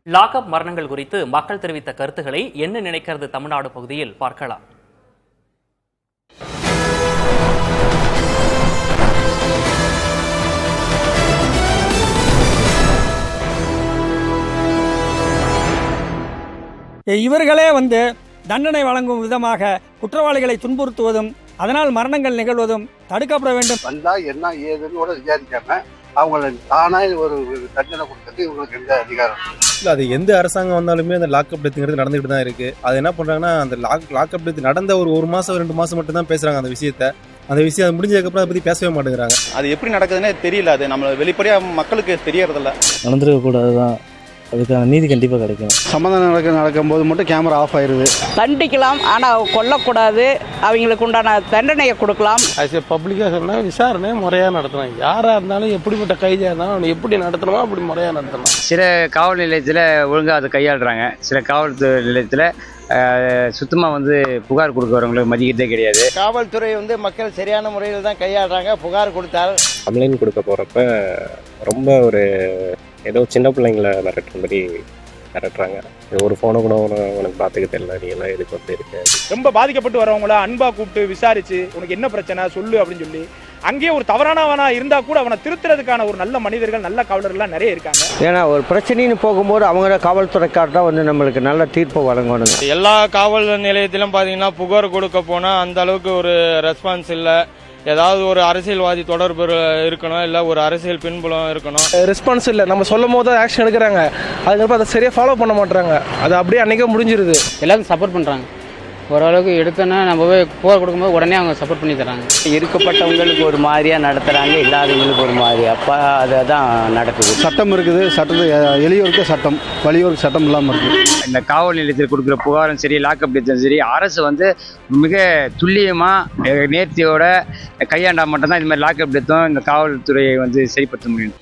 Lockup மரணங்கள் குறித்து மக்கள் தெரிவித்த கருத்துக்களை என்ன நினைக்கிறது தமிழ்நாடு பகுதியில் பார்க்கலாம். இவர்களே தண்டனை வழங்கும் விதமாக குற்றவாளிகளை துன்புறுத்துவதும் அதனால் மரணங்கள் நிகழ்வதும் தடுக்கப்பட வேண்டும். வந்தா என்ன ஏதுன்னு கூட விசாரிக்காம அவங்களை தானா ஒரு தண்டனை கொடுத்தது இவங்களுக்கு எந்த அதிகாரம் இல்லை. அது எந்த அரசாங்கம் வந்தாலுமே அந்த லாக்அப் டெத்துங்கிறது நடந்துகிட்டு தான் இருக்கு. அது என்ன பண்றாங்கன்னா, அந்த லாக்அப் டெத் நடந்த ஒரு மாசம் 2 மாசம் மட்டும் தான் பேசுறாங்க அந்த விஷயத்த. அந்த விஷயம் அது முடிஞ்சதுக்கப்புறம் அதை பற்றி பேசவே மாட்டேங்கிறாங்க. அது எப்படி நடக்குதுன்னே தெரியல. அது நம்ம வெளிப்படையாக மக்களுக்கு தெரியறதில்ல. நடந்துருக்க கூடாதுதான். அதுக்கான நீதி கண்டிப்பாக கிடைக்கும். சமாதானம் நடக்கும்போது மட்டும் கேமரா ஆஃப் ஆயிருது. தண்டிக்கலாம், ஆனால் கொல்லக்கூடாது. அவங்களுக்கு உண்டான தண்டனையை கொடுக்கலாம். பப்ளிக்காக சொன்னால் விசாரணை முறையாக நடத்தணும். யாராக இருந்தாலும் எப்படிப்பட்ட கைதியாக இருந்தாலும் அவனை எப்படி நடத்தணுமோ அப்படி முறையாக நடத்தணும். சில காவல் நிலையத்தில் ஒழுங்காக அதை கையாளுறாங்க. சில காவல் நிலையத்தில் சுத்தமாக புகார் கொடுக்குறவங்களுக்கு மதிக்கிறதே கிடையாது. காவல்துறை மக்கள் சரியான முறையில் தான் கையாளுறாங்க. புகார் கொடுத்தால் கம்ப்ளைண்ட் கொடுக்க போகிறப்ப ரொம்ப ஏதோ சின்ன பிள்ளைங்களை மிரட்டுற மாதிரி மிரட்டுறாங்க. ஒரு ஃபோனை கூட உனக்கு பார்த்துக்க தெரியல, நீ எல்லாம் எதுக்கு இருக்கு. ரொம்ப பாதிக்கப்பட்டு வரவங்கள அன்பா கூப்பிட்டு விசாரிச்சு உனக்கு என்ன பிரச்சனை சொல்லு அப்படின்னு சொல்லி அங்கேயே ஒரு தவறானவனா இருந்தா கூட அவனை திருத்துறதுக்கான ஒரு நல்ல மனிதர்கள், நல்ல காவலர்கள்லாம் நிறைய இருக்காங்க. ஏன்னா ஒரு பிரச்சனைன்னு போகும்போது அவங்க காவல்துறைக்கார் தான் நம்மளுக்கு நல்ல தீர்ப்பு வழங்கணும். எல்லா காவல் நிலையத்திலும் பார்த்தீங்கன்னா புகார் கொடுக்க போனால் அந்த அளவுக்கு ஒரு ரெஸ்பான்ஸ் இல்லை. ஏதாவது ஒரு அரசியல்வாதி தொடர்பு இருக்கணும், இல்லை ஒரு அரசியல் பின்புலம் இருக்கணும். ரெஸ்பான்ஸ் இல்லை. நம்ம சொல்லும் போது ஆக்ஷன் எடுக்கிறாங்க, அதுக்கப்புறம் அதை சரியாக ஃபாலோ பண்ண மாட்டாங்க. அது அப்படியே அன்றைக்கே முடிஞ்சிருது. எல்லாரும் சப்போர்ட் பண்ணுறாங்க. ஓரளவுக்கு எடுத்தோன்னா நம்ம போய் புகார் கொடுக்கும்போது உடனே அவங்க சப்போர்ட் பண்ணி தராங்க. இருக்கப்பட்டவங்களுக்கு ஒரு மாதிரியாக நடத்துகிறாங்க, இல்லாதவங்களுக்கு ஒரு மாதிரி. அப்போ அதை தான் நடக்குது. சட்டம் இருக்குது. சட்டத்தை எளியோருக்கு சட்டம், வலியோருக்கு சட்டம் இல்லாமல் இருக்குது. இந்த காவல் நிலையத்தில் கொடுக்குற புகாரும் சரி, லாக்அப் டெத்தும் சரி, அரசு மிக துல்லியமாக நேர்த்தியோட கையாண்டா மட்டும்தான் இந்த மாதிரி லாக்அப் டெத்தும் இந்த காவல்துறையை சரிப்படுத்த முடியும்.